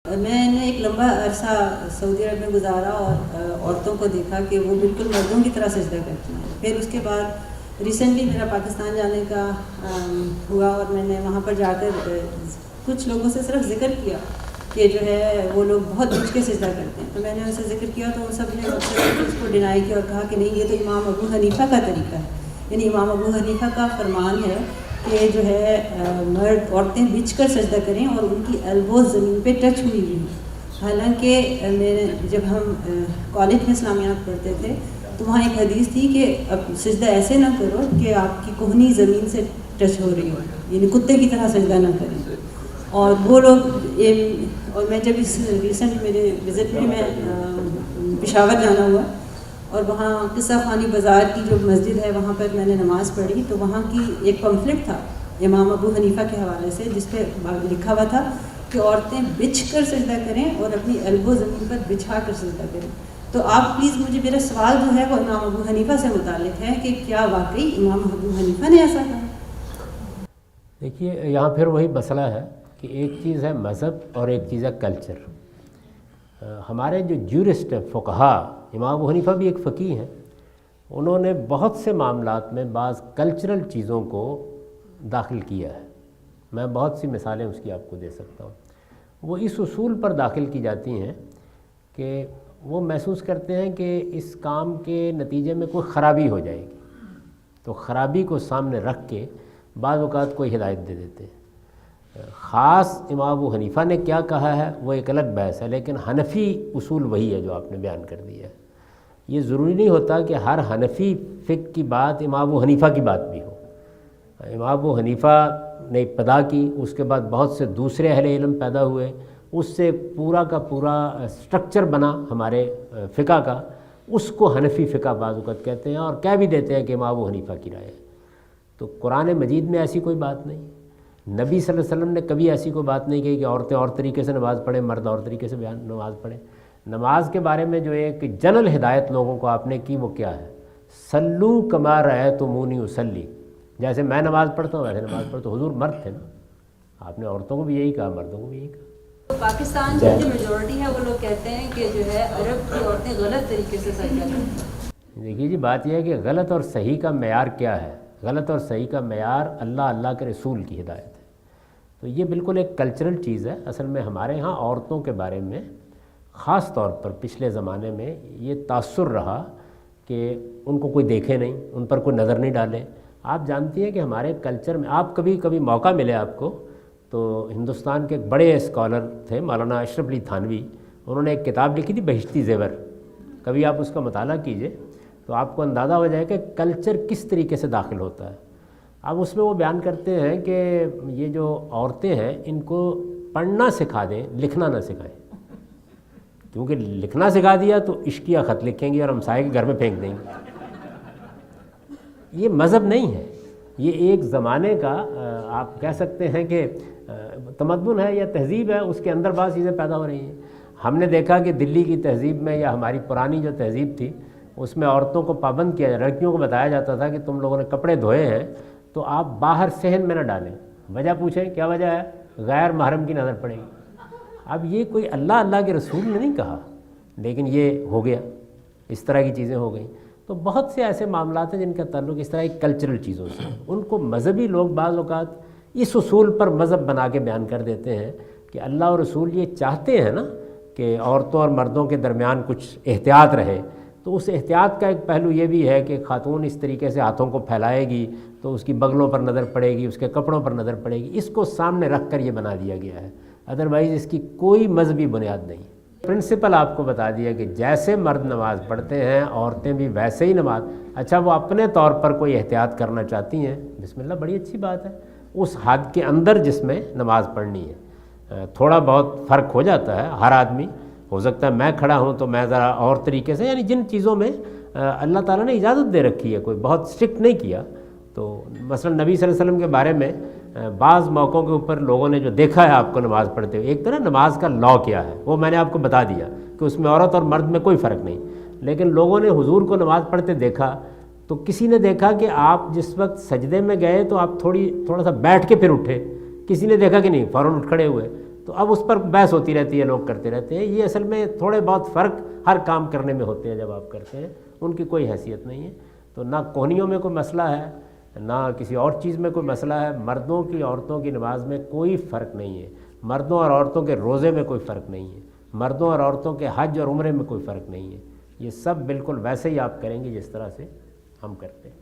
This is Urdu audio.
میں نے ایک لمبا عرصہ سعودی عرب میں گزارا اور عورتوں کو دیکھا کہ وہ بالکل مردوں کی طرح سجدہ کرتی ہیں. پھر اس کے بعد ریسنٹلی میرا پاکستان جانے کا ہوا اور میں نے وہاں پر جا کر کچھ لوگوں سے صرف ذکر کیا کہ جو ہے وہ لوگ بہت بچ کے سجدہ کرتے ہیں. تو میں نے ان سے ذکر کیا تو ان سب نے اس کو ڈینائی کیا اور کہا کہ نہیں، یہ تو امام ابو حنیفہ کا طریقہ ہے. یعنی امام ابو حنیفہ کا فرمان ہے کہ جو ہے مرد عورتیں بچھ کر سجدہ کریں اور ان کی ایلبوز زمین پہ ٹچ ہوئی ہوئی. حالانکہ جب ہم کالج میں اسلامیات پڑھتے تھے تو وہاں ایک حدیث تھی کہ اب سجدہ ایسے نہ کرو کہ آپ کی کوہنی زمین سے ٹچ ہو رہی ہو، یعنی کتے کی طرح سجدہ نہ کریں. اور وہ لوگ اور میں جب اس ریسنٹ میرے وزٹ میں پشاور جانا ہوا اور وہاں قصہ خوانی بازار کی جو مسجد ہے وہاں پر میں نے نماز پڑھی تو وہاں کی ایک پمفلٹ تھا امام ابو حنیفہ کے حوالے سے جس پہ لکھا ہوا تھا کہ عورتیں بچھ کر سجدہ کریں اور اپنی ایلبو زمین پر بچھا کر سجدہ کریں. تو آپ پلیز مجھے، میرا سوال جو ہے وہ امام ابو حنیفہ سے متعلق ہے کہ کیا واقعی امام ابو حنیفہ نے ایسا کہا؟ دیکھیے، یہاں پھر وہی مسئلہ ہے کہ ایک چیز ہے مذہب اور ایک چیز ہے کلچر. ہمارے جو جورسٹ ہیں، فقہا، امام ابو حنیفہ بھی ایک فقیہ ہیں، انہوں نے بہت سے معاملات میں بعض کلچرل چیزوں کو داخل کیا ہے. میں بہت سی مثالیں اس کی آپ کو دے سکتا ہوں. وہ اس اصول پر داخل کی جاتی ہیں کہ وہ محسوس کرتے ہیں کہ اس کام کے نتیجے میں کوئی خرابی ہو جائے گی تو خرابی کو سامنے رکھ کے بعض اوقات کوئی ہدایت دے دیتے ہیں. خاص امام ابو حنیفہ نے کیا کہا ہے وہ ایک الگ بحث ہے، لیکن حنفی اصول وہی ہے جو آپ نے بیان کر دیا ہے. یہ ضروری نہیں ہوتا کہ ہر حنفی فقہ کی بات امام ابو حنیفہ کی بات بھی ہو. امام ابو حنیفہ نے ابتدا کی، اس کے بعد بہت سے دوسرے اہل علم پیدا ہوئے، اس سے پورا کا پورا سٹرکچر بنا ہمارے فقہ کا. اس کو حنفی فقہ بعض اوقات کہتے ہیں اور کہہ بھی دیتے ہیں کہ امام ابو حنیفہ کی رائے ہے. تو قرآن مجید میں ایسی کوئی بات نہیں. نبی صلی اللہ علیہ وسلم نے کبھی ایسی کوئی بات نہیں کہی کہ عورتیں اور طریقے سے نماز پڑھیں، مرد اور طریقے سے نماز پڑھیں. نماز کے بارے میں جو ایک جنرل ہدایت لوگوں کو آپ نے کی وہ کیا ہے؟ صلو کما رأیتمونی اصلی. جیسے میں نماز پڑھتا ہوں ویسے نماز پڑھتا ہوں. حضور مرد تھے نا، آپ نے عورتوں کو بھی یہی کہا، مردوں کو بھی یہی کہا. پاکستان کی جو میجورٹی ہے وہ لوگ کہتے ہیں کہ جو ہے عرب کی عورتیں غلط طریقے سے سجدہ کرتی ہیں. دیکھیے جی، بات یہ ہے کہ غلط اور صحیح کا معیار کیا ہے. غلط اور صحیح کا معیار اللہ کے رسول کی ہدایت ہے. تو یہ بالکل ایک کلچرل چیز ہے. اصل میں ہمارے ہاں عورتوں کے بارے میں خاص طور پر پچھلے زمانے میں یہ تاثر رہا کہ ان کو کوئی دیکھے نہیں، ان پر کوئی نظر نہیں ڈالے. آپ جانتی ہیں کہ ہمارے کلچر میں آپ کبھی موقع ملے آپ کو تو ہندوستان کے ایک بڑے اسکالر تھے مولانا اشرف علی تھانوی، انہوں نے ایک کتاب لکھی تھی بہشتی زیور. کبھی آپ اس کا مطالعہ کیجئے تو آپ کو اندازہ ہو جائے کہ کلچر کس طریقے سے داخل ہوتا ہے. اب اس میں وہ بیان کرتے ہیں کہ یہ جو عورتیں ہیں ان کو پڑھنا سکھا دیں، لکھنا نہ سکھائیں. کیونکہ لکھنا سکھا دیا تو عشقیہ خط لکھیں گی اور ہمسائے کے گھر میں پھینک دیں گے. یہ مذہب نہیں ہے، یہ ایک زمانے کا آپ کہہ سکتے ہیں کہ تمدن ہے یا تہذیب ہے، اس کے اندر بعض چیزیں پیدا ہو رہی ہیں. ہم نے دیکھا کہ دلی کی تہذیب میں یا ہماری پرانی جو تہذیب تھی اس میں عورتوں کو پابند کیا جاتا، لڑکیوں کو بتایا جاتا تھا کہ تم لوگوں نے کپڑے دھوئے ہیں تو آپ باہر صحن میں نہ ڈالیں. وجہ پوچھیں کیا وجہ ہے؟ غیر محرم کی نظر پڑے گی. اب یہ کوئی اللہ کے رسول نے نہیں کہا، لیکن یہ ہو گیا، اس طرح کی چیزیں ہو گئیں. تو بہت سے ایسے معاملات ہیں جن کا تعلق اس طرح کی کلچرل چیزوں سے. ان کو مذہبی لوگ بعض اوقات اس اصول پر مذہب بنا کے بیان کر دیتے ہیں کہ اللہ اور رسول یہ چاہتے ہیں نا کہ عورتوں اور مردوں کے درمیان کچھ احتیاط رہے. تو اس احتیاط کا ایک پہلو یہ بھی ہے کہ خاتون اس طریقے سے ہاتھوں کو پھیلائے گی تو اس کی بغلوں پر نظر پڑے گی، اس کے کپڑوں پر نظر پڑے گی. اس کو سامنے رکھ کر یہ بنا دیا گیا ہے، ادروائز اس کی کوئی مذہبی بنیاد نہیں. پرنسپل آپ کو بتا دیا کہ جیسے مرد نماز پڑھتے ہیں عورتیں بھی ویسے ہی نماز. اچھا وہ اپنے طور پر کوئی احتیاط کرنا چاہتی ہیں، بسم اللہ، بڑی اچھی بات ہے. اس حد کے اندر جس میں نماز پڑھنی ہے تھوڑا بہت فرق ہو جاتا ہے. ہر آدمی ہو سکتا ہے میں کھڑا ہوں تو میں ذرا اور طریقے سے، یعنی جن چیزوں میں اللہ تعالیٰ نے اجازت دے رکھی ہے، کوئی بہت اسٹرکٹ نہیں کیا. تو مثلا نبی صلی اللہ علیہ وسلم کے بارے میں بعض موقعوں کے اوپر لوگوں نے جو دیکھا ہے آپ کو نماز پڑھتے ہوئے، ایک طرح نماز کا لا کیا ہے وہ میں نے آپ کو بتا دیا کہ اس میں عورت اور مرد میں کوئی فرق نہیں. لیکن لوگوں نے حضور کو نماز پڑھتے دیکھا تو کسی نے دیکھا کہ آپ جس وقت سجدے میں گئے تو آپ تھوڑا سا بیٹھ کے پھر اٹھے، کسی نے دیکھا کہ نہیں فوراً اٹھ کھڑے ہوئے. تو اب اس پر بحث ہوتی رہتی ہے، لوگ کرتے رہتے ہیں. یہ اصل میں تھوڑے بہت فرق ہر کام کرنے میں ہوتے ہیں جب آپ کرتے ہیں، ان کی کوئی حیثیت نہیں ہے. تو نہ کوہنیوں میں کوئی مسئلہ ہے، نہ کسی اور چیز میں کوئی مسئلہ ہے. مردوں کی عورتوں کی نماز میں کوئی فرق نہیں ہے، مردوں اور عورتوں کے روزے میں کوئی فرق نہیں ہے، مردوں اور عورتوں کے حج اور عمرے میں کوئی فرق نہیں ہے. یہ سب بالکل ویسے ہی آپ کریں گے جس طرح سے ہم کرتے ہیں.